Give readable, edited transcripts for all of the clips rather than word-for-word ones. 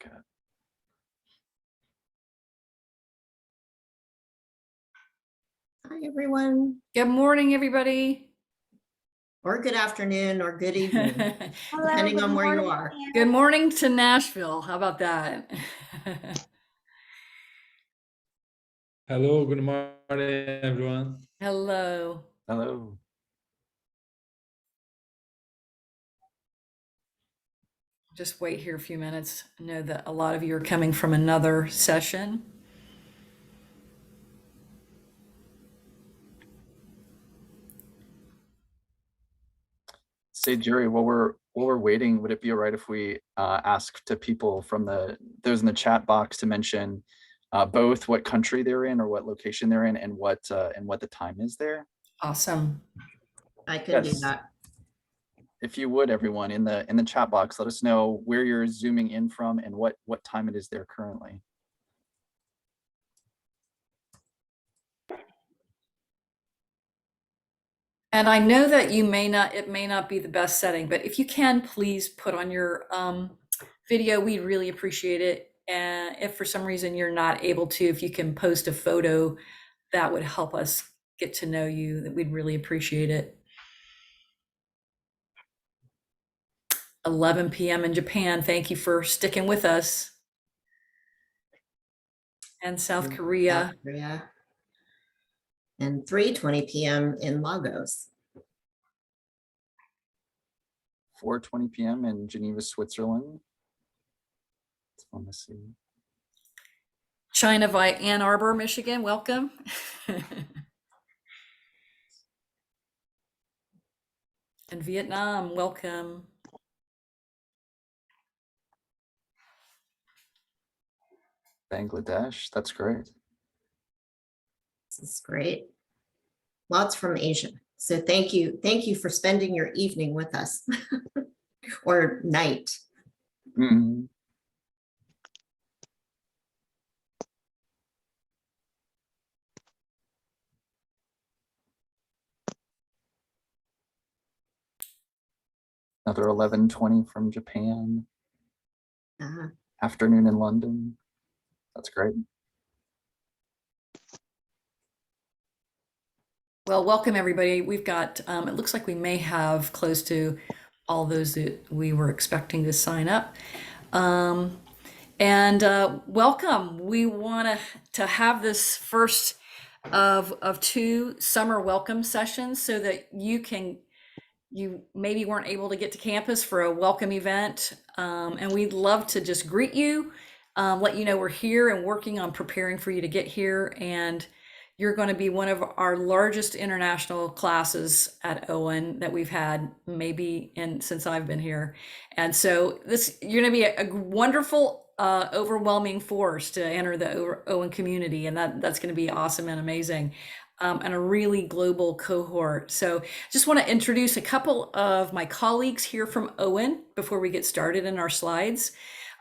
Okay. Hi, everyone. Good morning, everybody. Or good afternoon or good evening, depending on where you are. Good morning to Nashville. How about that? Hello, good morning, everyone. Hello. Hello. Just wait here a few minutes. I know that a lot of you are coming from another session. Say, Jerry, while we're waiting, would it be all right if we ask to people from those in the chat box to mention both what country they're in or what location they're in and what the time is there? Awesome. I can do Yes. that. If you would, everyone in the chat box, let us know where you're zooming in from and what time it is there currently. And I know that it may not be the best setting, but if you can, please put on your video, we'd really appreciate it. And if for some reason you're not able to, if you can post a photo, that would help us get to know you, that we'd really appreciate it. 11 p.m. in Japan. Thank you for sticking with us. And South Korea. South Korea. And 3:20 p.m. in Lagos. 4:20 p.m. in Geneva, Switzerland. It's fun to see. China via Ann Arbor, Michigan. Welcome. And Vietnam, welcome. Bangladesh, that's great. This is great. Lots from Asia. So thank you. Thank you for spending your evening with us or night. Mm-hmm. Another 11:20 from Japan. Afternoon in London. That's great. Well, welcome everybody. We've got, it looks like we may have close to all those that we were expecting to sign up. Welcome. We want to have this first of two summer welcome sessions so that you maybe weren't able to get to campus for a welcome event. And we'd love to just greet you, let you know we're here and working on preparing for you to get here. And you're going to be one of our largest international classes at Owen that we've had maybe since I've been here. And so you're going to be a wonderful, overwhelming force to enter the Owen community. And that's going to be awesome and amazing. And a really global cohort. So just want to introduce a couple of my colleagues here from Owen before we get started in our slides.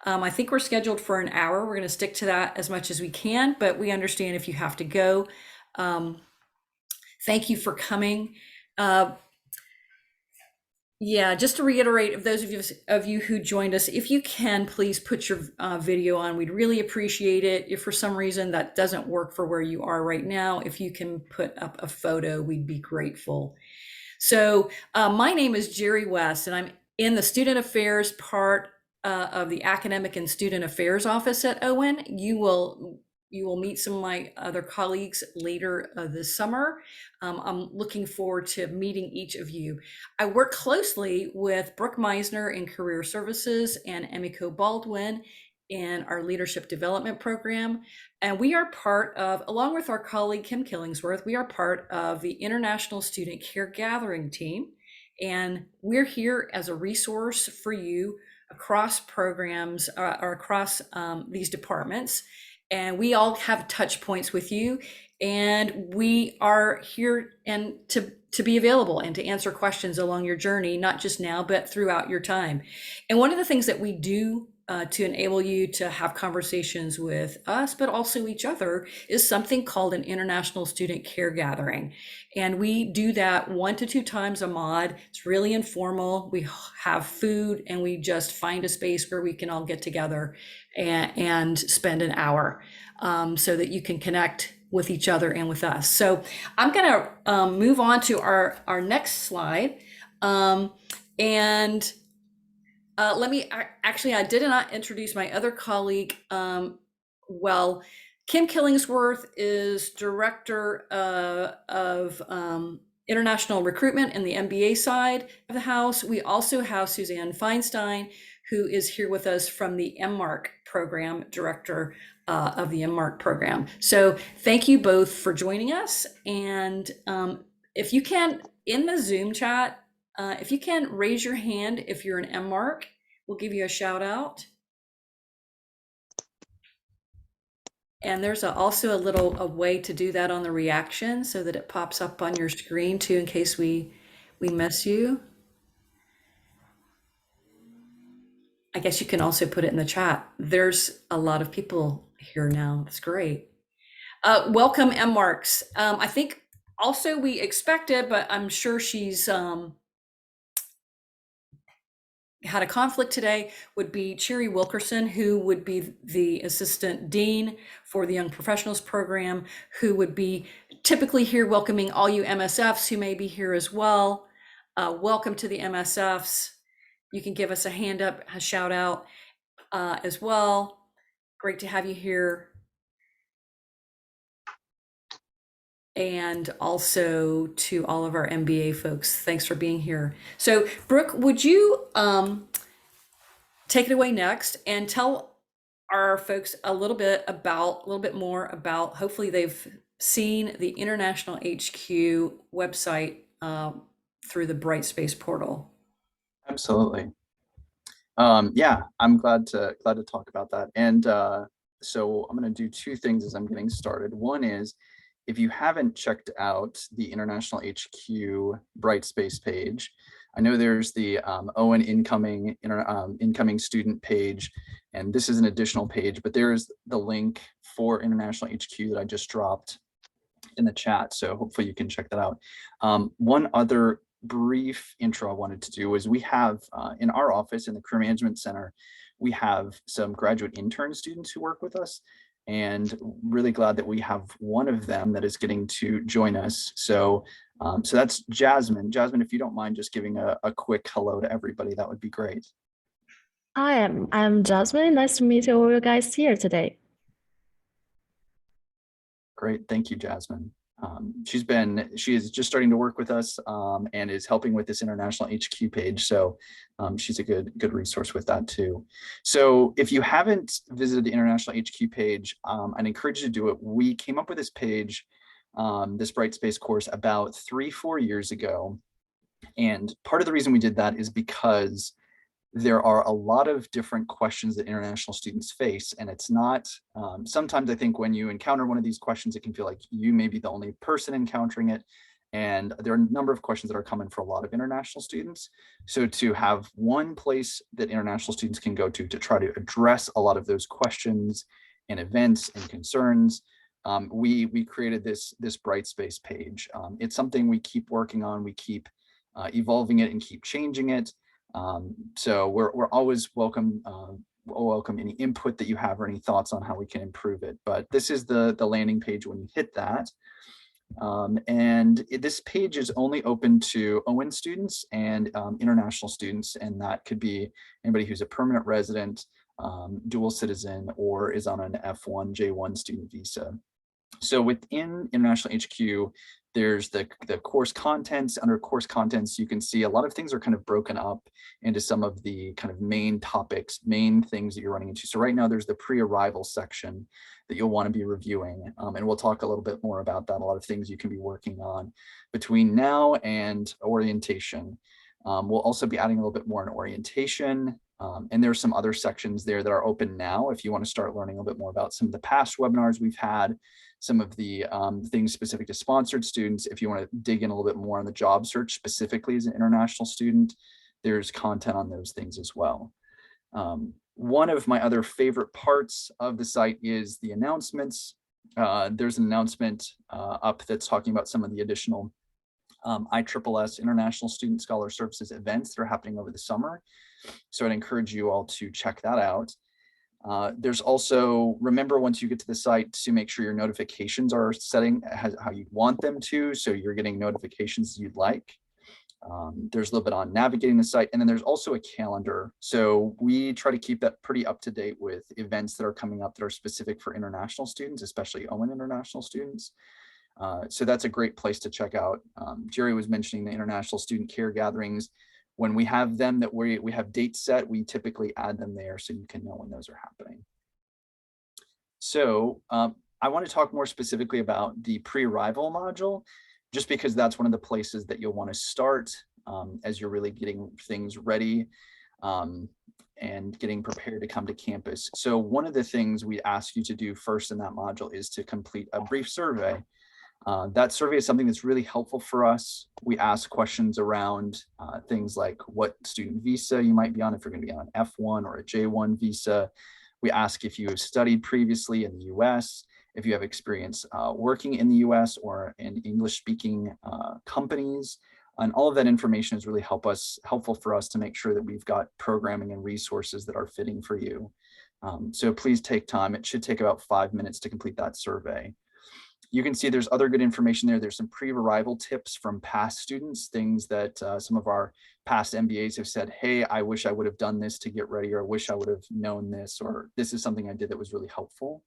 I think we're scheduled for an hour. We're going to stick to that as much as we can, but we understand if you have to go. Thank you for coming. Yeah, just to reiterate, of those of you who joined us, if you can, please put your video on. We'd really appreciate it. If for some reason that doesn't work for where you are right now, if you can put up a photo, we'd be grateful. So my name is Jerry West, and I'm in the Student Affairs part of the Academic and Student Affairs Office at Owen. You will meet some of my other colleagues later this summer. I'm looking forward to meeting each of you. I work closely with Brooke Meisner in Career Services and Emiko Baldwin in our Leadership Development Program. And we are part of, along with our colleague Kim Killingsworth, we are part of the International Student Care Gathering Team. And we're here as a resource for you across programs or across these departments. And we all have touch points with you, and we are here and to be available and to answer questions along your journey, not just now, but throughout your time. And one of the things that we do to enable you to have conversations with us, but also each other, is something called an International Student Care Gathering. And we do that 1 to 2 times a mod. It's really informal. We have food and we just find a space where we can all get together and spend an hour so that you can connect with each other and with us. So I'm going to move on to our next slide. Let me actually, I did not introduce my other colleague. Well, Kim Killingsworth is Director of International Recruitment in the MBA side of the house. We also have Suzanne Feinstein, who is here with us from the MMARC program, Director of the MMARC program. So thank you both for joining us. And if you can, in the Zoom chat, if you can raise your hand if you're an MMARC, we'll give you a shout out. And there's also a way to do that on the reaction so that it pops up on your screen too in case we miss you. I guess you can also put it in the chat. There's a lot of people here now. That's great. Welcome, MMARCs. I think also we expected, but I'm sure she's had a conflict today, would be Cherry Wilkerson, who would be the Assistant Dean for the Young Professionals Program, who would be typically here welcoming all you MSFs who may be here as well. Welcome to the MSFs. You can give us a hand up, a shout out as well. Great to have you here. And also to all of our MBA folks, thanks for being here. So Brooke, would you take it away next and tell our folks a little bit more about, hopefully they've seen the International HQ website through the Brightspace portal. Absolutely. Yeah, I'm glad to talk about that. And so I'm going to do 2 things as I'm getting started. One is, if you haven't checked out the International HQ Brightspace page, I know there's the Owen incoming student page, and this is an additional page, but there's the link for International HQ that I just dropped in the chat. So hopefully you can check that out. One other brief intro I wanted to do is we have in our office in the Career Management Center, we have some graduate intern students who work with us, and really glad that we have one of them that is getting to join us. So so that's Jasmine. Jasmine, if you don't mind just giving a quick hello to everybody, that would be great. Hi, I'm Jasmine. Nice to meet all you guys here today. Great, thank you, Jasmine. She is just starting to work with us and is helping with this International HQ page. So she's a good resource with that too. So if you haven't visited the International HQ page, I'd encourage you to do it. We came up with this page, this Brightspace course, about 3-4 years ago. And part of the reason we did that is because there are a lot of different questions that international students face, and it's not, sometimes I think when you encounter one of these questions, it can feel like you may be the only person encountering it. And there are a number of questions that are common for a lot of international students. So to have one place that international students can go to try to address a lot of those questions and events and concerns, we created this Brightspace page. It's something we keep working on. We keep evolving it and keep changing it. So we're always welcome any input that you have or any thoughts on how we can improve it. But this is the landing page when you hit that. This page is only open to Owen students and international students, and that could be anybody who's a permanent resident, dual citizen, or is on an F1, J1 student visa. So within International HQ, there's the course contents. Under course contents, you can see a lot of things are kind of broken up into some of the kind of main topics, main things that you're running into. So right now there's the pre-arrival section that you'll want to be reviewing. And we'll talk a little bit more about that, a lot of things you can be working on between now and orientation. We'll also be adding a little bit more in orientation. And there's some other sections there that are open now if you want to start learning a little bit more about some of the past webinars we've had, some of the things specific to sponsored students. If you want to dig in a little bit more on the job search specifically as an international student, there's content on those things as well. One of my other favorite parts of the site is the announcements. There's an announcement up that's talking about some of the additional ISSS International Student Scholar Services events that are happening over the summer. So I'd encourage you all to check that out. There's also, remember once you get to the site to make sure your notifications are setting how you want them to, so you're getting notifications you'd like. There's a little bit on navigating the site, and then there's also a calendar. So we try to keep that pretty up to date with events that are coming up that are specific for international students, especially Owen international students. So that's a great place to check out. Jerry was mentioning the international student care gatherings. When we have them that we have dates set, we typically add them there so you can know when those are happening. So I want to talk more specifically about the pre-arrival module, just because that's one of the places that you'll want to start as you're really getting things ready and getting prepared to come to campus. So one of the things we ask you to do first in that module is to complete a brief survey. That survey is something that's really helpful for us. We ask questions around things like what student visa you might be on, if you're going to be on an F1 or a J1 visa. We ask if you have studied previously in the US, if you have experience working in the US or in English-speaking companies. And all of that information is really helpful for us to make sure that we've got programming and resources that are fitting for you. So please take time. It should take about 5 minutes to complete that survey. You can see there's other good information there. There's some pre-arrival tips from past students, things that some of our past MBAs have said, hey, I wish I would have done this to get ready, or I wish I would have known this, or this is something I did that was really helpful.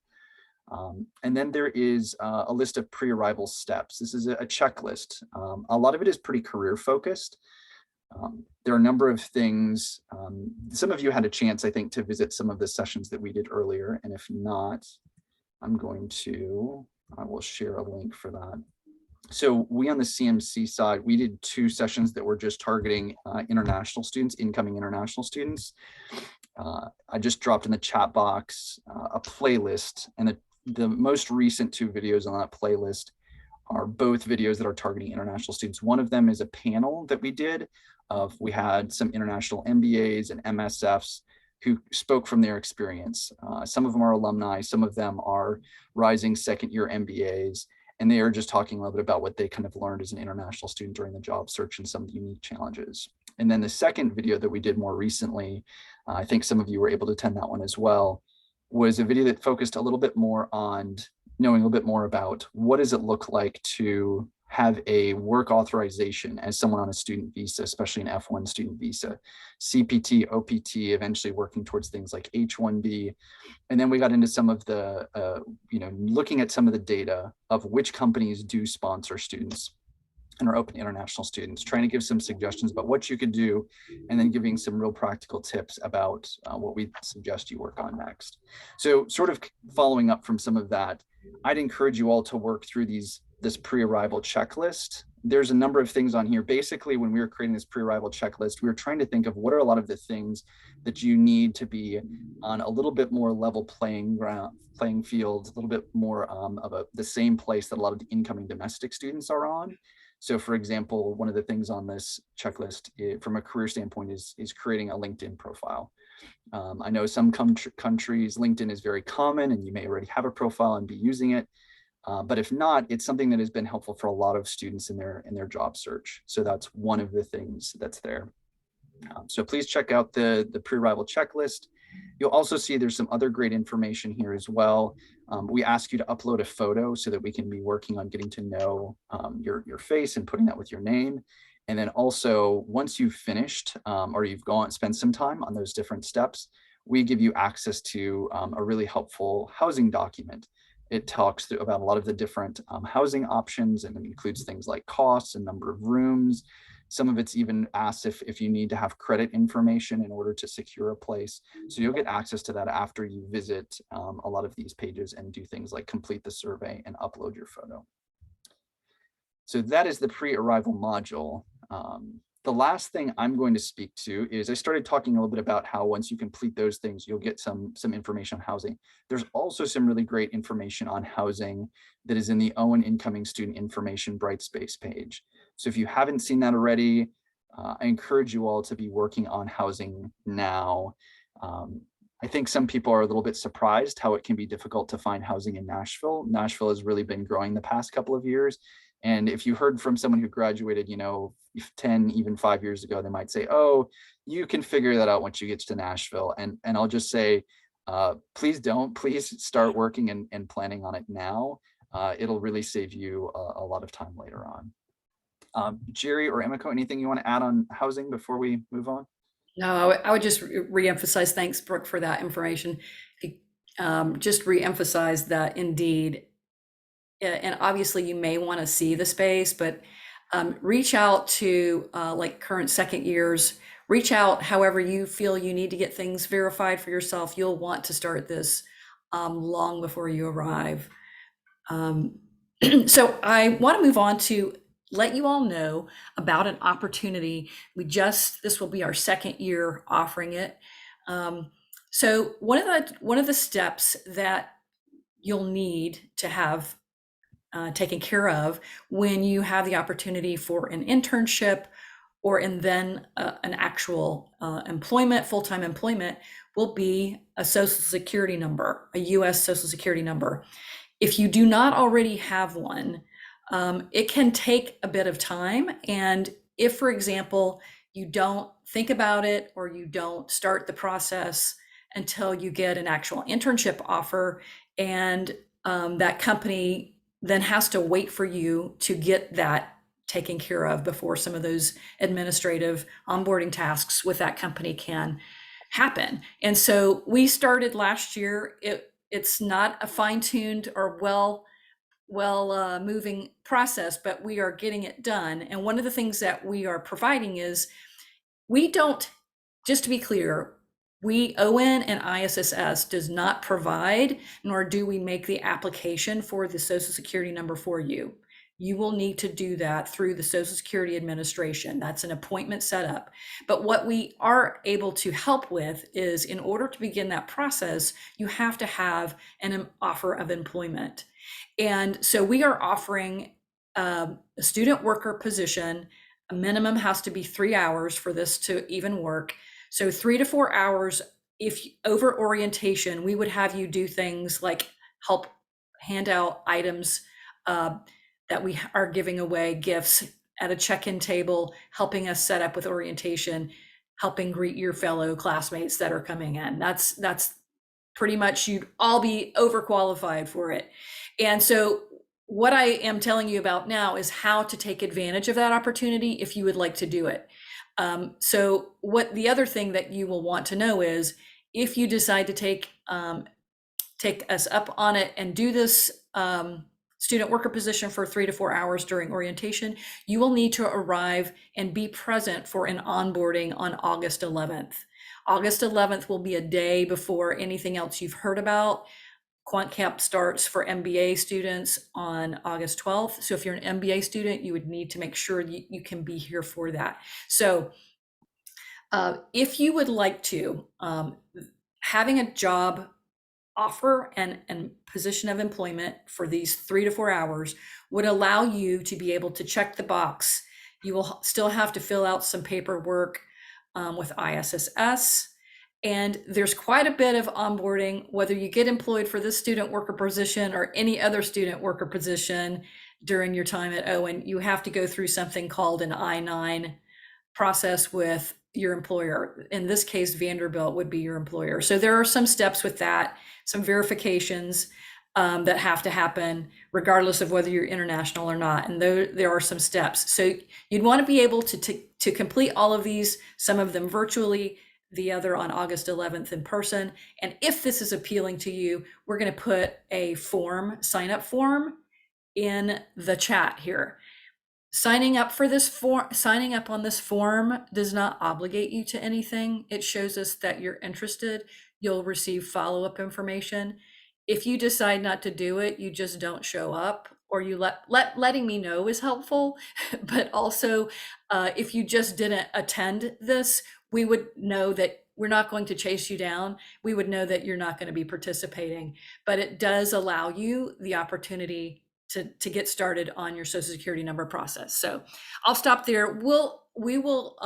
And then there is a list of pre-arrival steps. This is a checklist. A lot of it is pretty career focused. There are a number of things. Some of you had a chance, I think, to visit some of the sessions that we did earlier. And if not, I will share a link for that. So we on the CMC side, we did 2 sessions that were just targeting international students, incoming international students. I just dropped in the chat box a playlist, and the most recent 2 videos on that playlist are both videos that are targeting international students. One of them is a panel that we did we had some international MBAs and MSFs who spoke from their experience. Some of them are alumni, some of them are rising second-year MBAs, and they are just talking a little bit about what they kind of learned as an international student during the job search and some of the unique challenges. And then the second video that we did more recently, I think some of you were able to attend that one as well, was a video that focused a little bit more on knowing a little bit more about what does it look like to have a work authorization as someone on a student visa, especially an F1 student visa, CPT, OPT, eventually working towards things like H1B. And then we got into some of the, looking at some of the data of which companies do sponsor students and are open to international students, trying to give some suggestions about what you could do, and then giving some real practical tips about what we suggest you work on next. So sort of following up from some of that, I'd encourage you all to work through this pre-arrival checklist. There's a number of things on here. Basically, when we were creating this pre-arrival checklist, we were trying to think of what are a lot of the things that you need to be on a little bit more level playing field, a little bit more of the same place that a lot of the incoming domestic students are on. So for example, one of the things on this checklist from a career standpoint is creating a LinkedIn profile. I know some countries, LinkedIn is very common and you may already have a profile and be using it. But if not, it's something that has been helpful for a lot of students in their job search. So that's one of the things that's there. So please check out the pre-arrival checklist. You'll also see there's some other great information here as well. We ask you to upload a photo so that we can be working on getting to know your face and putting that with your name. And then also, once you've finished or you've spent some time on those different steps, we give you access to a really helpful housing document. It talks about a lot of the different housing options, and it includes things like costs and number of rooms. Some of it's even asks if you need to have credit information in order to secure a place. So you'll get access to that after you visit a lot of these pages and do things like complete the survey and upload your photo. So that is the pre-arrival module. The last thing I'm going to speak to is I started talking a little bit about how once you complete those things, you'll get some information on housing. There's also some really great information on housing that is in the Owen Incoming Student Information Brightspace page. So if you haven't seen that already, I encourage you all to be working on housing now. I think some people are a little bit surprised how it can be difficult to find housing in Nashville. Nashville has really been growing the past couple of years. And if you heard from someone who graduated, 10, even 5 years ago, they might say, oh, you can figure that out once you get to Nashville. And I'll just say, please don't, please start working and planning on it now. It'll really save you a lot of time later on. Jerry or Emiko, anything you want to add on housing before we move on? No, I would just reemphasize, thanks, Brooke, for that information. Just reemphasize that indeed, and obviously you may want to see the space, but reach out to like current second years, reach out however you feel you need to get things verified for yourself. You'll want to start this long before you arrive. So I want to move on to let you all know about an opportunity. This will be our second year offering it. So one of the steps that you'll need to have taken care of when you have the opportunity for an internship and then an actual employment, full-time employment, will be a Social Security number, a US Social Security number. If you do not already have one, it can take a bit of time. And if, for example, you don't think about it or you don't start the process until you get an actual internship offer, and that company then has to wait for you to get that taken care of before some of those administrative onboarding tasks with that company can happen. And so we started last year. It's not a fine-tuned or well moving process, but we are getting it done. And one of the things that we are providing is just to be clear, Owen and ISSS does not provide, nor do we make the application for the Social Security number for you. You will need to do that through the Social Security Administration. That's an appointment setup. But what we are able to help with is, in order to begin that process, you have to have an offer of employment. And so we are offering a student worker position. A minimum has to be 3 hours for this to even work. So 3 to 4 hours. If over orientation, we would have you do things like help hand out items that we are giving away, gifts at a check-in table, helping us set up with orientation, helping greet your fellow classmates that are coming in. That's pretty much, you'd all be overqualified for it. And so what I am telling you about now is how to take advantage of that opportunity if you would like to do it. So what the other thing that you will want to know is, if you decide to take us up on it and do this student worker position for 3 to 4 hours during orientation, you will need to arrive and be present for an onboarding on August 11th. August 11th will be a day before anything else you've heard about. Quant Camp starts for MBA students on August 12th. So if you're an MBA student, you would need to make sure you can be here for that. So if you would like to, having a job offer and position of employment for these 3 to 4 hours would allow you to be able to check the box. You will still have to fill out some paperwork with ISSS. And there's quite a bit of onboarding, whether you get employed for this student worker position or any other student worker position during your time at Owen. You have to go through something called an I-9 process with your employer. In this case, Vanderbilt would be your employer. So there are some steps with that, some verifications that have to happen regardless of whether you're international or not. And there are some steps. So you'd want to be able to complete all of these, some of them virtually, the other on August 11th in person. And if this is appealing to you, we're going to put a sign-up form in the chat here. Signing up on this form does not obligate you to anything. It shows us that you're interested. You'll receive follow-up information. If you decide not to do it, you just don't show up, or you letting me know is helpful. But also, if you just didn't attend this, we would know that we're not going to chase you down. We would know that you're not going to be participating, but it does allow you the opportunity to get started on your Social Security number process. So I'll stop there. We will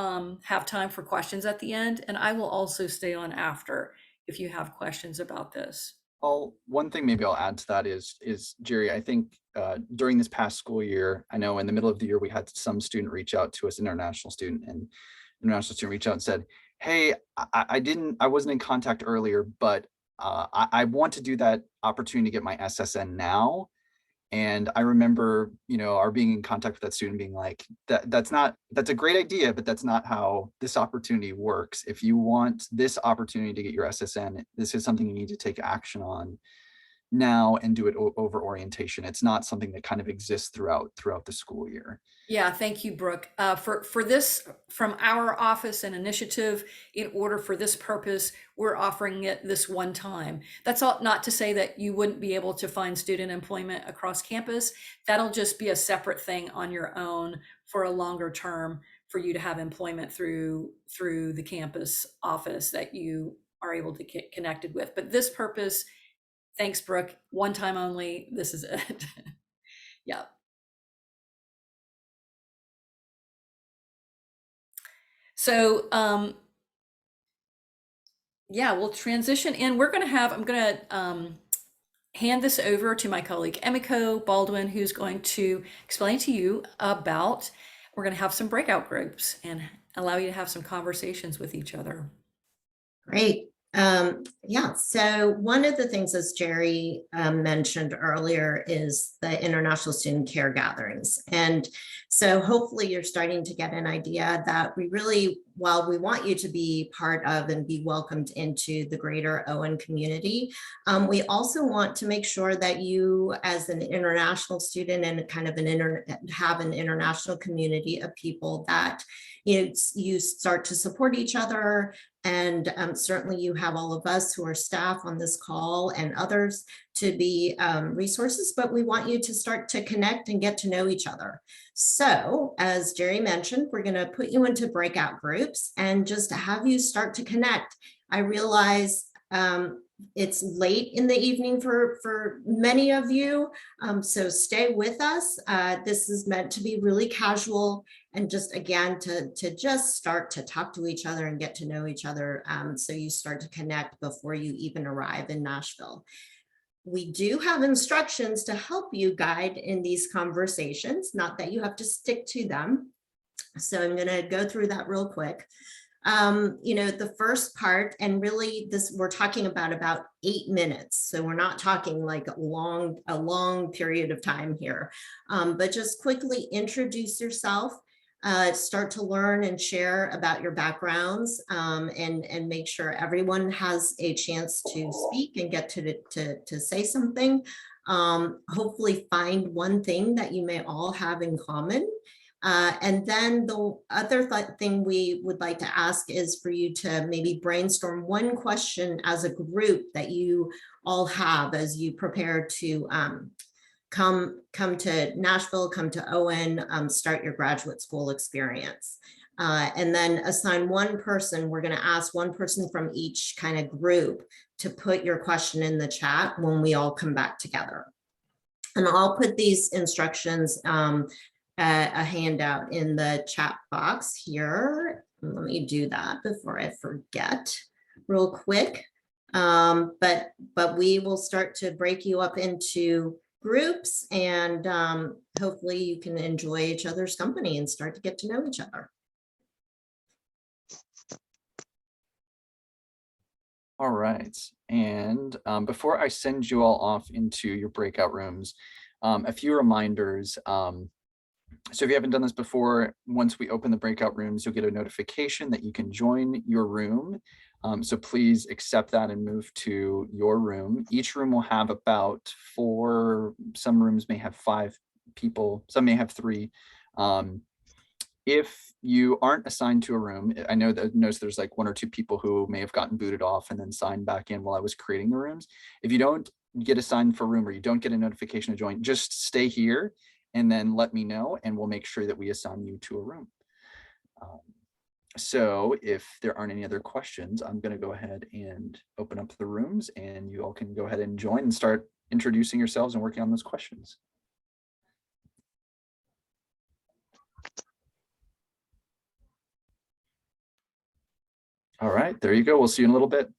have time for questions at the end, and I will also stay on after if you have questions about this. One thing maybe I'll add to that is Jerry, I think during this past school year, I know in the middle of the year, we had some student reach out to us, international student, and international student reach out and said, hey, I wasn't in contact earlier, but I want to do that opportunity to get my SSN now. And I remember, our being in contact with that student being like, that's a great idea, but that's not how this opportunity works. If you want this opportunity to get your SSN, this is something you need to take action on now and do it over orientation. It's not something that kind of exists throughout the school year. Yeah, thank you, Brooke. For this, from our office and initiative, in order for this purpose, we're offering it this one time. That's all, not to say that you wouldn't be able to find student employment across campus. That'll just be a separate thing on your own for a longer term for you to have employment through the campus office that you are able to get connected with. But this purpose, thanks, Brooke, one time only, this is it. Yeah. So, yeah, we'll transition in. I'm going to hand this over to my colleague Emiko Baldwin, who's going to explain to you about, we're going to have some breakout groups and allow you to have some conversations with each other. Great. Yeah, so one of the things, as Jerry mentioned earlier, is the International Student Care Gatherings. And so hopefully you're starting to get an idea that we really, while we want you to be part of and be welcomed into the greater Owen community, we also want to make sure that you, as an international student and kind of have an international community of people, that you start to support each other. And certainly you have all of us who are staff on this call and others to be resources, but we want you to start to connect and get to know each other. So as Jerry mentioned, we're going to put you into breakout groups and just to have you start to connect. I realize it's late in the evening for many of you, so stay with us. This is meant to be really casual and just, again, to just start to talk to each other and get to know each other, so you start to connect before you even arrive in Nashville. We do have instructions to help you guide in these conversations, not that you have to stick to them. So I'm going to go through that real quick. The first part, and really we're talking about 8 minutes. So we're not talking like a long period of time here, but just quickly introduce yourself, start to learn and share about your backgrounds, and make sure everyone has a chance to speak and get to say something. Hopefully find one thing that you may all have in common. And then the other thing we would like to ask is for you to maybe brainstorm one question as a group that you all have as you prepare to come to Nashville, come to Owen, start your graduate school experience. And then assign one person. We're going to ask one person from each kind of group to put your question in the chat when we all come back together. And I'll put these instructions, a handout in the chat box here. Let me do that before I forget real quick. But we will start to break you up into groups, and hopefully you can enjoy each other's company and start to get to know each other. All right. And before I send you all off into your breakout rooms, a few reminders. So if you haven't done this before, once we open the breakout rooms, you'll get a notification that you can join your room. So please accept that and move to your room. Each room will have about 4, some rooms may have 5 people, some may have 3. If you aren't assigned to a room, I know that there's like 1 or 2 people who may have gotten booted off and then signed back in while I was creating the rooms. If you don't get assigned for a room or you don't get a notification to join, just stay here and then let me know, and we'll make sure that we assign you to a room. So if there aren't any other questions, I'm going to go ahead and open up the rooms, and you all can go ahead and join and start introducing yourselves and working on those questions. All right, there you go. We'll see you in a little bit.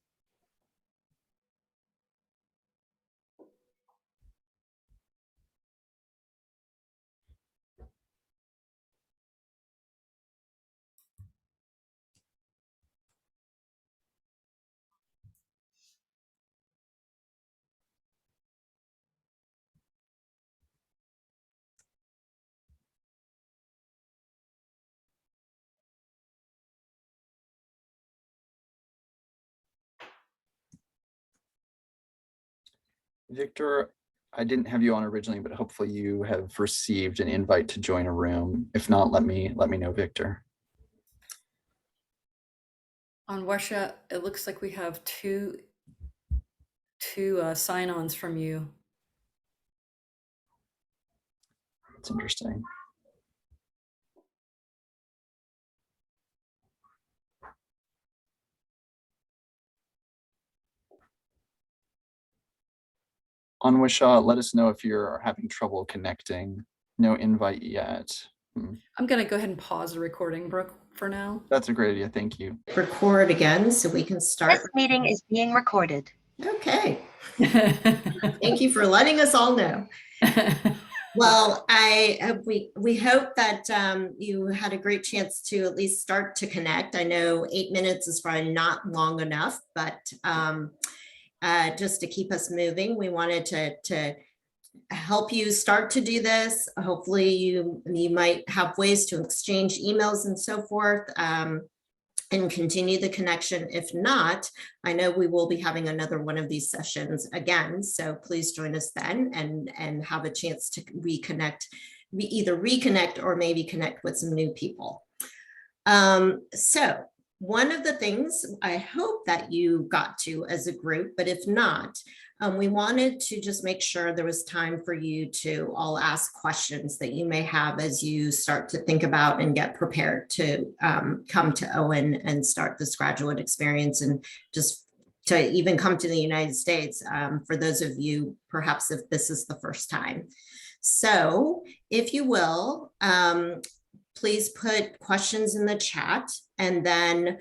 Victor, I didn't have you on originally, but hopefully you have received an invite to join a room. If not, let me know, Victor. On Wesha, it looks like we have two sign-ons from you. It's interesting. On Wishaw, let us know if you're having trouble connecting. No invite yet. I'm going to go ahead and pause the recording, Brooke, for now. That's a great idea. Thank you. Record again so we can start. This meeting is being recorded. Okay. Thank you for letting us all know. Well, we hope that you had a great chance to at least start to connect. I know 8 minutes is probably not long enough, but just to keep us moving, we wanted to help you start to do this. Hopefully you might have ways to exchange emails and so forth. And continue the connection. If not, I know we will be having another one of these sessions again. So please join us then and have a chance to reconnect, either reconnect or maybe connect with some new people. So one of the things I hope that you got to as a group, but if not, we wanted to just make sure there was time for you to all ask questions that you may have as you start to think about and get prepared to come to Owen and start this graduate experience, and just to even come to the United States for those of you, perhaps if this is the first time. So if you will, please put questions in the chat, and then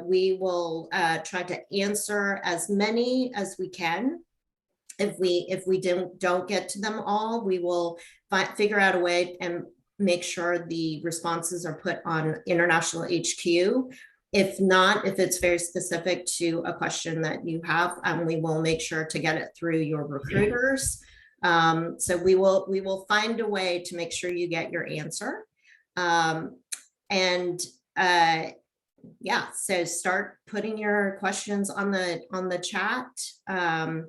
we will try to answer as many as we can. If we don't get to them all, we will figure out a way and make sure the responses are put on International HQ. If not, if it's very specific to a question that you have, we will make sure to get it through your recruiters. So we will find a way to make sure you get your answer. Yeah, so start putting your questions on the chat, and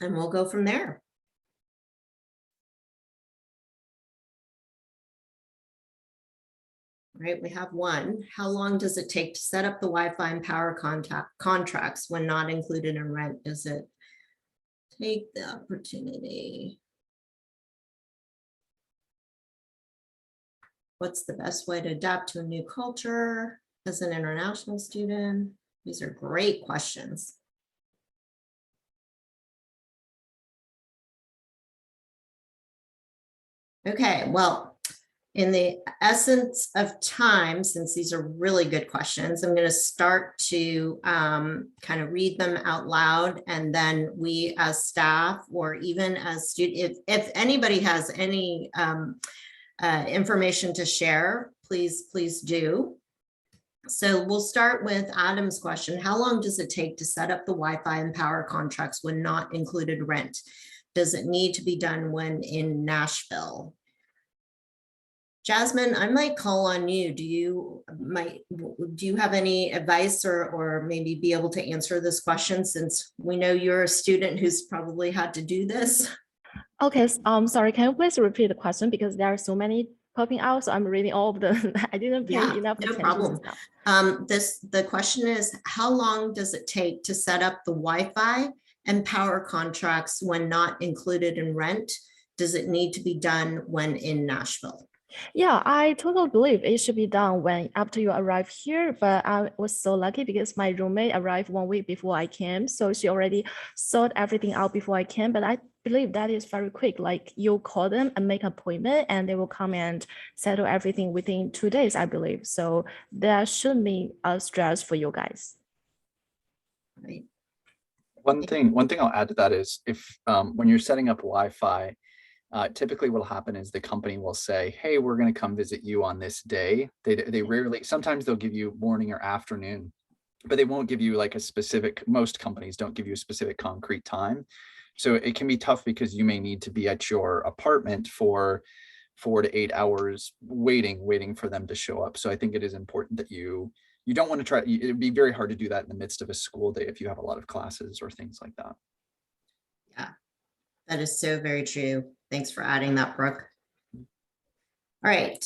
we'll go from there. Right, we have one. How long does it take to set up the Wi-Fi and power contracts when not included in rent? Does it take the opportunity? What's the best way to adapt to a new culture as an international student? These are great questions. Okay, well, in the essence of time, since these are really good questions, I'm going to start to kind of read them out loud, and then we as staff or even as students, if anybody has any information to share, please do. So we'll start with Adam's question. How long does it take to set up the Wi-Fi and power contracts when not included rent? Does it need to be done when in Nashville? Jasmine, I might call on you. Do you have any advice or maybe be able to answer this question, since we know you're a student who's probably had to do this? Okay, sorry, can you please repeat the question, because there are so many popping out, so I'm reading all of them. I didn't pay enough no attention. problem. The question is, how long does it take to set up the Wi-Fi and power contracts when not included in rent? Does it need to be done when in Nashville? Yeah, I totally believe it should be done when after you arrive here, but I was so lucky because my roommate arrived 1 week before I came, so she already sorted everything out before I came. But I believe that is very quick. Like, you call them and make an appointment, and they will come and settle everything within 2 days, I believe. So there shouldn't be a stress for you guys. Right. One thing I'll add to that is, if when you're setting up Wi-Fi, typically what'll happen is the company will say, hey, we're going to come visit you on this day. They rarely, sometimes they'll give you morning or afternoon, but they won't give you like a specific, most companies don't give you a specific concrete time. So it can be tough because you may need to be at your apartment for 4 to 8 hours waiting for them to show up. So I think it is important that you don't want to try, it'd be very hard to do that in the midst of a school day if you have a lot of classes or things like that. That is so very true. Thanks for adding that, Brooke. All right.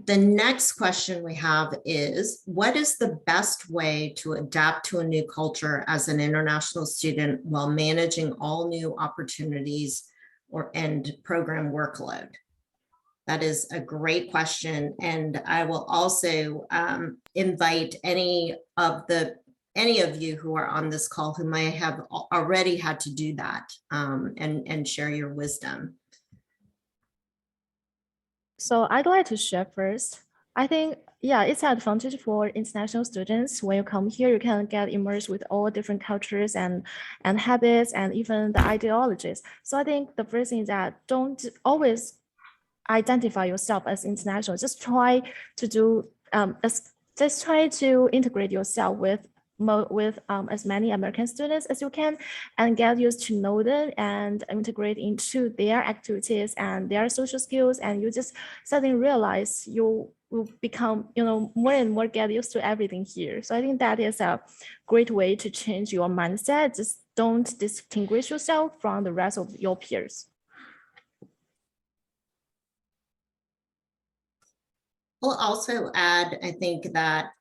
The next question we have is, what is the best way to adapt to a new culture as an international student while managing all new opportunities and program workload? That is a great question. And I will also invite any of you who are on this call who may have already had to do that and share your wisdom. So I'd like to share first. I think, yeah, it's an advantage for international students. When you come here, you can get immersed with all different cultures and habits and even the ideologies. So I think the first thing is that don't always identify yourself as international. Just try to do just try to integrate yourself with as many American students as you can and get used to know them and integrate into their activities and their social skills. And you just suddenly realize you will become, more and more get used to everything here. So I think that is a great way to change your mindset. Just don't distinguish yourself from the rest of your peers. I'll also add, I think that,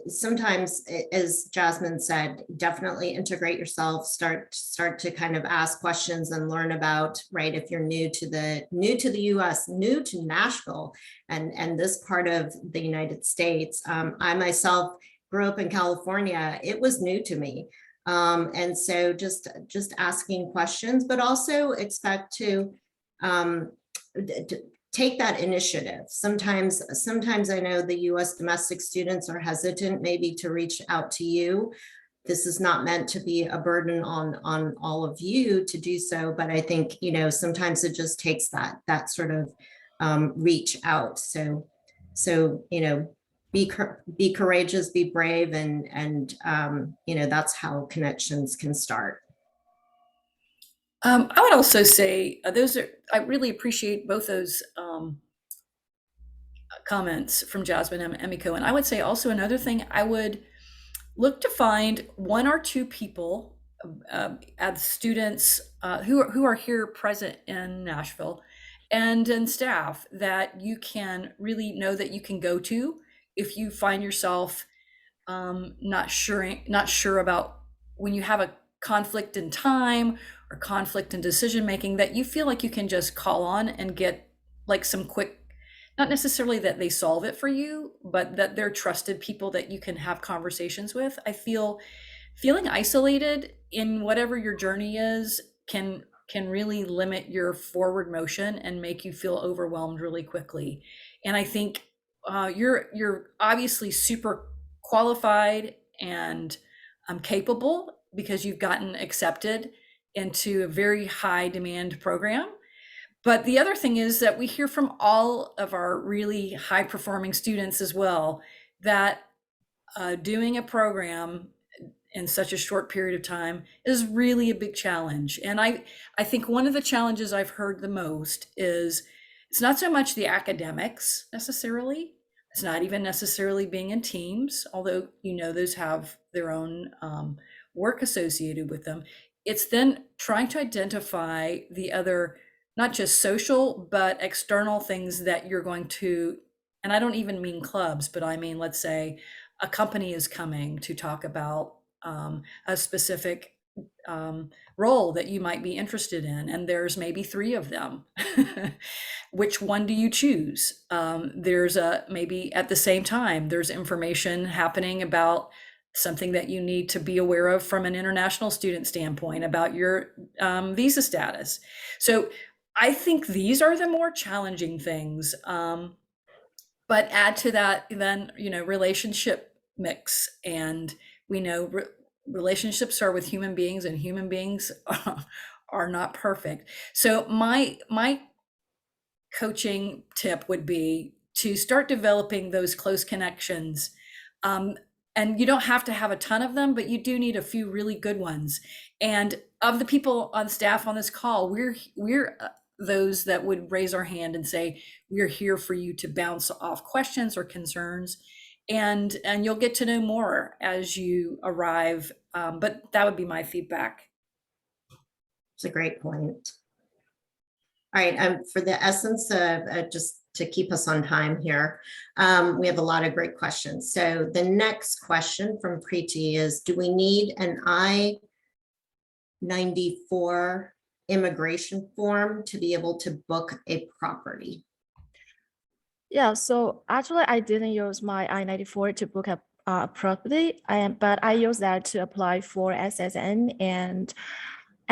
sometimes, as Jasmine said, definitely integrate yourself, start to kind of ask questions and learn about, right, if you're new to the US, new to Nashville and this part of the United States. I myself grew up in California. It was new to me. And so just asking questions, but also expect to take that initiative. Sometimes I know the US domestic students are hesitant maybe to reach out to you. This is not meant to be a burden on all of you to do so, but I think, sometimes it just takes that sort of reach out. So, be courageous, be brave, and that's how connections can start. I would also say I really appreciate both those comments from Jasmine and Emiko. And I would say also another thing, I would look to find one or two people as students who are here present in Nashville and staff that you can really know that you can go to if you find yourself not sure about when you have a conflict in time or conflict in decision making, that you feel like you can just call on and get like some quick, not necessarily that they solve it for you, but that they're trusted people that you can have conversations with. I feeling isolated in whatever your journey is can really limit your forward motion and make you feel overwhelmed really quickly. And I think you're obviously super qualified and capable because you've gotten accepted into a very high demand program. But the other thing is that we hear from all of our really high performing students as well that doing a program in such a short period of time is really a big challenge. And I think one of the challenges I've heard the most is it's not so much the academics necessarily. It's not even necessarily being in teams, although those have their own work associated with them. It's then trying to identify the other, not just social, but external things that you're going to, and I don't even mean clubs, but I mean, let's say a company is coming to talk about a specific role that you might be interested in, and there's maybe 3 of them. Which one do you choose? There's maybe at the same time, there's information happening about something that you need to be aware of from an international student standpoint about your visa status. So I think these are the more challenging things. But add to that then, relationship mix. And we know relationships are with human beings, and human beings are not perfect. So my coaching tip would be to start developing those close connections. And you don't have to have a ton of them, but you do need a few really good ones. And of the people on staff on this call, we're those that would raise our hand and say, we're here for you to bounce off questions or concerns. and you'll get to know more as you arrive. But that would be my feedback. It's a great point. All right, for the essence of just to keep us on time here, we have a lot of great questions. So the next question from Preeti is, do we need an I-94 immigration form to be able to book a property? Yeah, so actually I didn't use my I-94 to book a property, but I use that to apply for SSN, and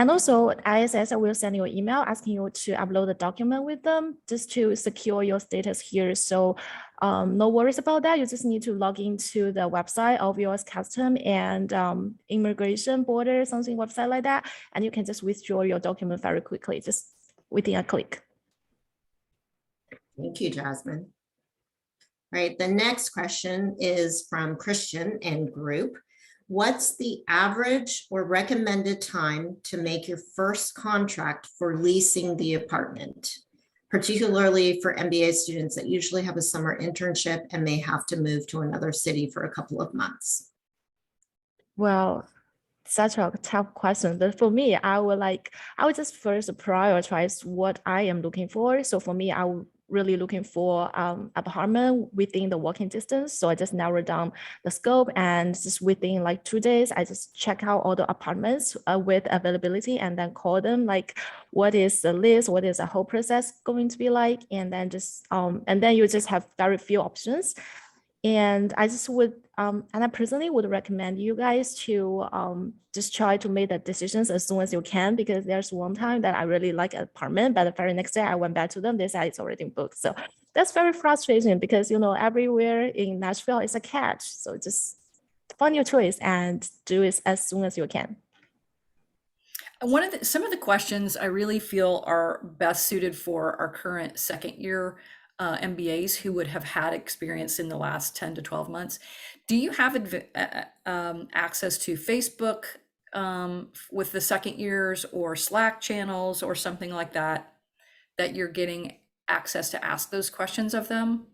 also ISS will send you an email asking you to upload the document with them just to secure your status here. So no worries about that. You just need to log into the website of US Custom and Immigration Border, something website like that, and you can just withdraw your document very quickly, just within a click. Thank you, Jasmine. All right, the next question is from Christian and group. What's the average or recommended time to make your first contract for leasing the apartment, particularly for MBA students that usually have a summer internship and may have to move to another city for a couple of months? Well, such a tough question, but for me, I would just first prioritize what I am looking for. So for me, I would really looking for apartment within the walking distance. So I just narrow down the scope, and just within like 2 days, I just check out all the apartments with availability, and then call them like, what is the list, what is the whole process going to be like, and then just and then you just have very few options. And I just would, and I personally would recommend you guys to just try to make the decisions as soon as you can, because there's one time that I really like an apartment, but the very next day I went back to them, they said it's already booked. So that's very frustrating because, you know, everywhere in Nashville is a catch. So just find your choice and do it as soon as you can. Some of the questions I really feel are best suited for our current second year MBAs who would have had experience in the last 10 to 12 months. Do you have access to Facebook with the second years, or Slack channels or something like that, that you're getting access to ask those questions of them?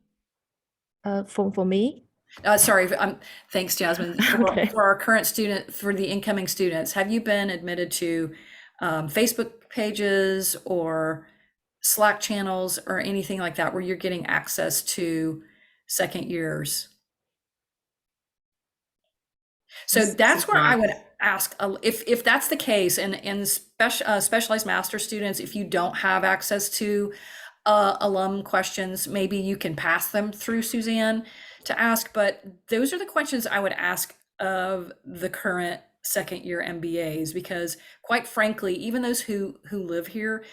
For me? Sorry, thanks, Jasmine. Okay. For our current student, for the incoming students, have you been admitted to Facebook pages or Slack channels or anything like that where you're getting access to second years? So that's where I would ask, if that's the case, and specialized master students, if you don't have access to alum questions, maybe you can pass them through Suzanne to ask, but those are the questions I would ask of the current second year MBAs, because quite frankly, even those who live here,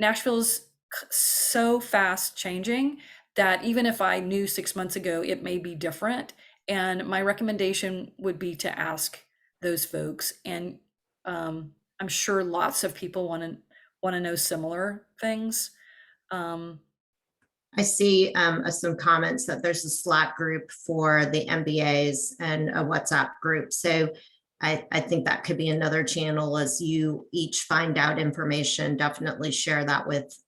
Nashville's so fast changing that even if I knew 6 months ago, it may be different. And my recommendation would be to ask those folks. And I'm sure lots of people want to know similar things. I see some comments that there's a Slack group for the MBAs and a WhatsApp group. So I think that could be another channel as you each find out information. Definitely share that with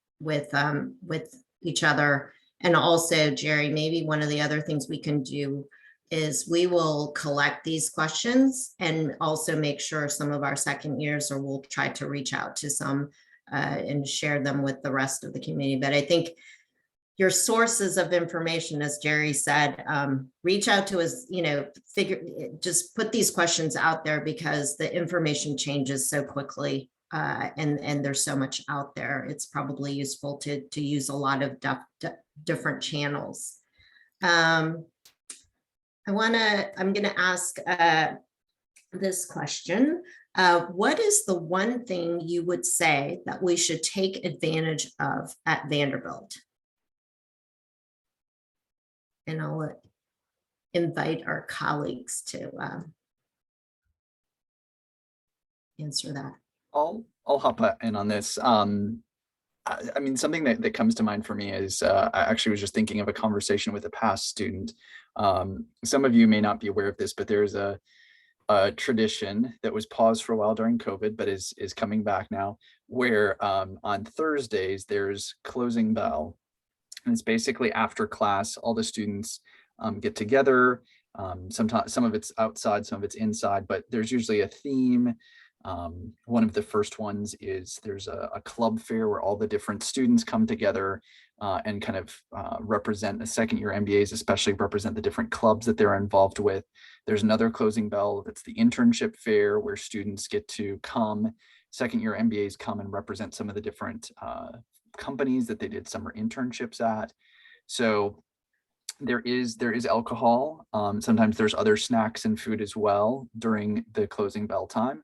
each other. And also, Jerry, maybe one of the other things we can do is we will collect these questions and also make sure some of our second years, or we'll try to reach out to some and share them with the rest of the community. But I think your sources of information, as Jerry said, reach out to us, just put these questions out there, because the information changes so quickly and there's so much out there. It's probably useful to use a lot of different channels. I'm going to ask this question. What is the one thing you would say that we should take advantage of at Vanderbilt? And I'll invite our colleagues to answer that. I'll hop in on this. I mean, something that comes to mind for me is I actually was just thinking of a conversation with a past student. Some of you may not be aware of this, but there's a tradition that was paused for a while during COVID, but is coming back now, where on Thursdays there's closing bell. And it's basically after class, all the students get together. Sometimes some of it's outside, some of it's inside, but there's usually a theme. One of the first ones is there's a club fair where all the different students come together and kind of represent the second year MBAs, especially represent the different clubs that they're involved with. There's another closing bell that's the internship fair where students get to come, second year MBAs come and represent some of the different companies that they did summer internships at. So there is alcohol. Sometimes there's other snacks and food as well during the closing bell time.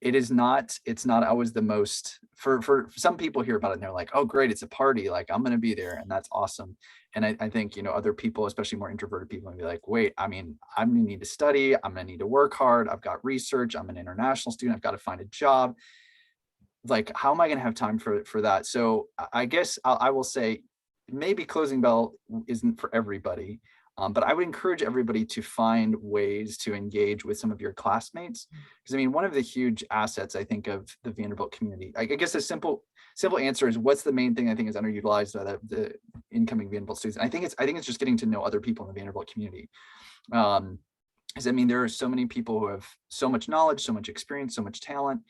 It's not always the most, for some people hear about it and they're like, oh great, it's a party, like I'm gonna be there, and that's awesome. And I think, you know, other people, especially more introverted people, will be like, wait, I mean, I'm gonna need to study, I'm gonna need to work hard, I've got research, I'm an international student, I've got to find a job. Like, how am I gonna have time for that? So I guess I will say maybe closing bell isn't for everybody. But I would encourage everybody to find ways to engage with some of your classmates. Because I mean, one of the huge assets, I think, of the Vanderbilt community, I guess a simple answer is, what's the main thing I think is underutilized by the incoming Vanderbilt students? I think it's just getting to know other people in the Vanderbilt community. Because I mean, there are so many people who have so much knowledge, so much experience, so much talent.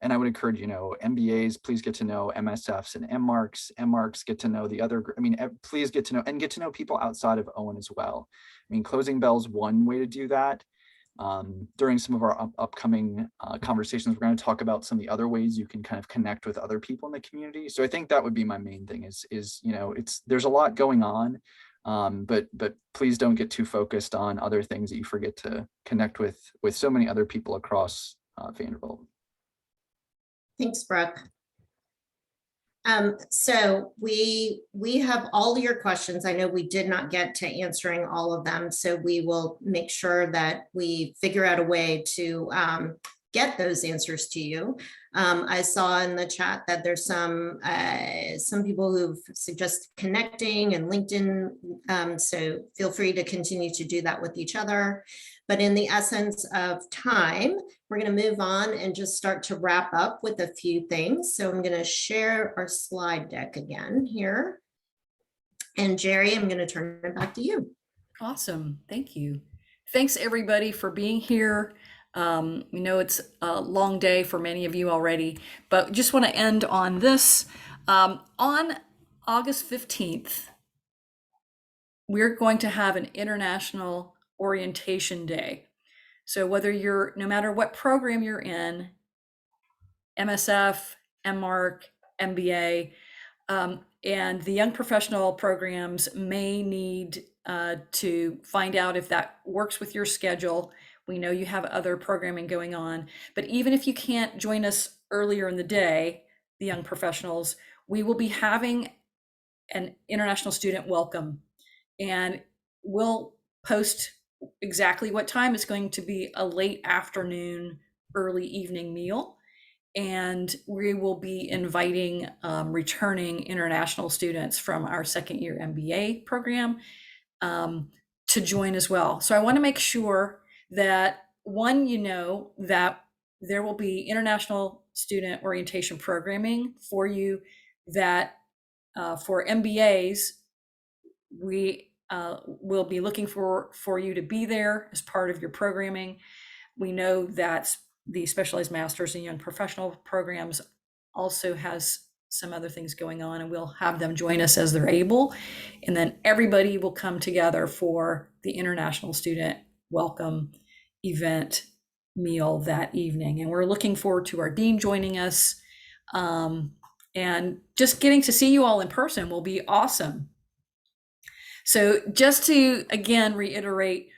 And I would encourage, you know, MBAs, please get to know MSFs and MMarks, get to know the other, I mean, please get to know people outside of Owen as well. I mean, closing bell's one way to do that. During some of our upcoming conversations, we're going to talk about some of the other ways you can kind of connect with other people in the community. So I think that would be my main thing is, you know, there's a lot going on, but please don't get too focused on other things that you forget to connect with so many other people across Vanderbilt. Thanks, Brooke. So we have all your questions. I know we did not get to answering all of them, so we will make sure that we figure out a way to get those answers to you. I saw in the chat that there's some people who've suggested connecting and LinkedIn, so feel free to continue to do that with each other. But in the essence of time, we're going to move on and just start to wrap up with a few things. So I'm going to share our slide deck again here. And Jerry, I'm going to turn it back to you. Awesome. Thank you. Thanks everybody for being here. We know it's a long day for many of you already, but just want to end on this. On August 15th, we're going to have an International Orientation Day. So whether no matter what program you're in, MSF, MMark, MBA, and the young professional programs may need to find out if that works with your schedule. We know you have other programming going on, but even if you can't join us earlier in the day, the young professionals, we will be having an international student welcome, and we'll post exactly what time. It's going to be a late afternoon, early evening meal. And we will be inviting returning international students from our second year MBA program to join as well. So I want to make sure that one, you know, that there will be international student orientation programming for you, that for MBAs, we will be looking for you to be there as part of your programming. We know that the specialized masters and young professional programs also has some other things going on, and we'll have them join us as they're able. And then everybody will come together for the international student welcome event meal that evening. And we're looking forward to our dean joining us. And just getting to see you all in person will be awesome. So just to, again, reiterate,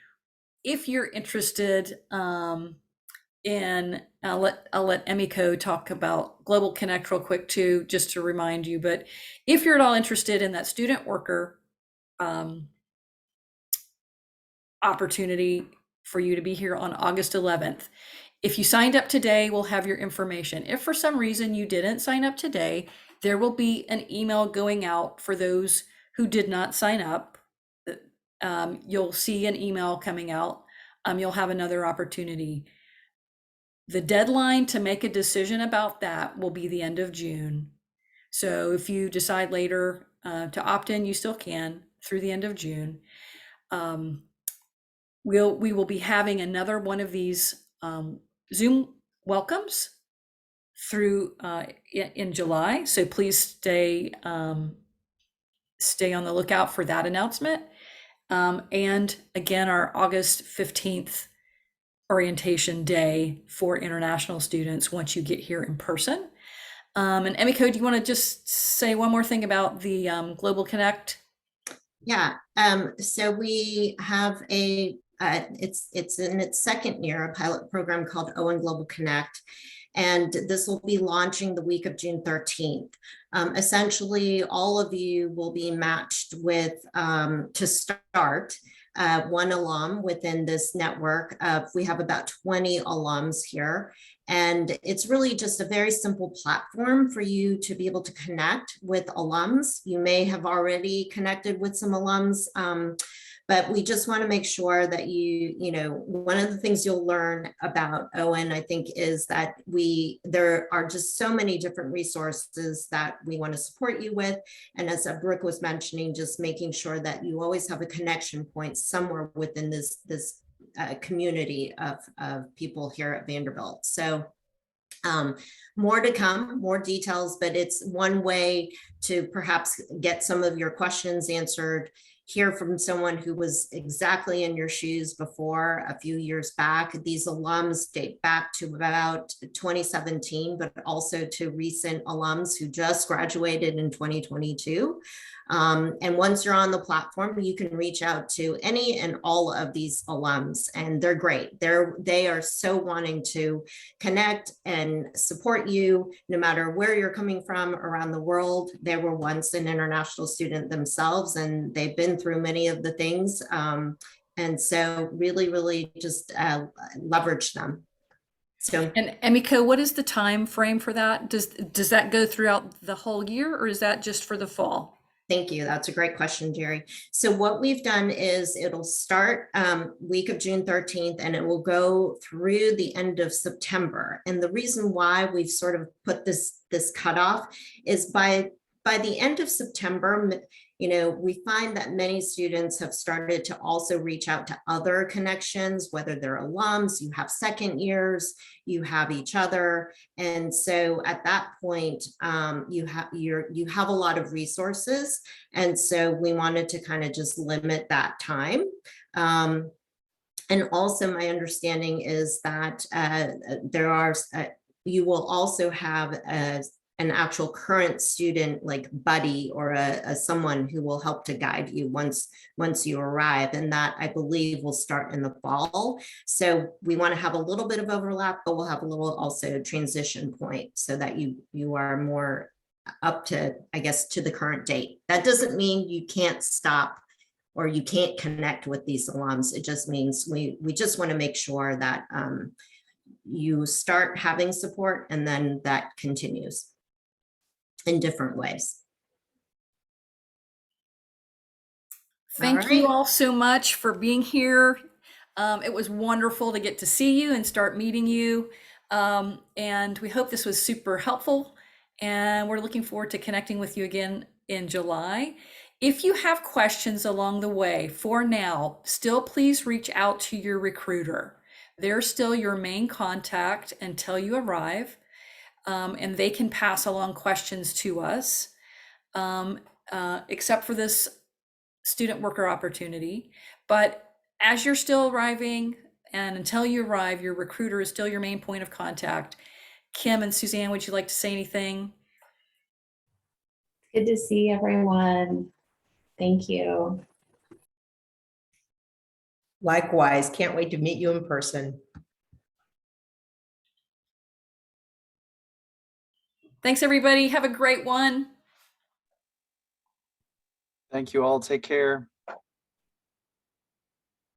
if you're interested in, I'll let Emiko talk about Global Connect real quick too, just to remind you, but if you're at all interested in that student worker opportunity for you to be here on August 11th, if you signed up today, we'll have your information. If for some reason you didn't sign up today, there will be an email going out for those who did not sign up. You'll see an email coming out. You'll have another opportunity. The deadline to make a decision about that will be the end of June. So if you decide later to opt in, you still can. through the end of June. We will be having another one of these Zoom welcomes through in July. So please stay on the lookout for that announcement. And again, our August 15th orientation day for international students once you get here in person. And Emiko, do you want to just say one more thing about the Global Connect? Yeah, so we have it's in its second year, a pilot program called Owen Global Connect. And this will be launching the week of June 13th. Essentially, all of you will be matched with, to start, one alum within this network. We have about 20 alums here. And it's really just a very simple platform for you to be able to connect with alums. You may have already connected with some alums, but we just want to make sure that one of the things you'll learn about Owen, I think, is that there are just so many different resources that we want to support you with. And as Brooke was mentioning, just making sure that you always have a connection point somewhere within this community of people here at Vanderbilt. So more to come, more details, but it's one way to perhaps get some of your questions answered, hear from someone who was exactly in your shoes before a few years back. These alums date back to about 2017, but also to recent alums who just graduated in 2022. And once you're on the platform, you can reach out to any and all of these alums, and they're great. They are so wanting to connect and support you no matter where you're coming from around the world. They were once an international student themselves, and they've been through many of the things. And so really, really just leverage them. So, and Emiko, what is the time frame for that? Does that go throughout the whole year, or is that just for the fall? thank you. That's a great question, Jerry. So what we've done is it'll start week of June 13th and it will go through the end of September. And the reason why we've sort of put this cutoff is by the end of September, we find that many students have started to also reach out to other connections, whether they're alums, you have second years, you have each other. And so at that point, you have a lot of resources. And so we wanted to kind of just limit that time. And also my understanding is that you will also have an actual current student like buddy or a someone who will help to guide you once you arrive, and that I believe will start in the fall. So we want to have a little bit of overlap, but we'll have a little also transition point so that you are more up to, I guess, to the current date. That doesn't mean you can't stop or you can't connect with these alums. It just means we just want to make sure that you start having support and then that continues in different ways. Thank you all so much for being here. It was wonderful to get to see you and start meeting you. And we hope this was super helpful. And we're looking forward to connecting with you again in July. If you have questions along the way, for now, still please reach out to your recruiter. They're still your main contact until you arrive. And they can pass along questions to us, except for this student worker opportunity. But as you're still arriving and until you arrive, your recruiter is still your main point of contact. Kim and Suzanne, would you like to say anything? Good to see everyone. Thank you. Likewise, can't wait to meet you in person. Thanks, everybody. Have a great one. Thank you all. Take care.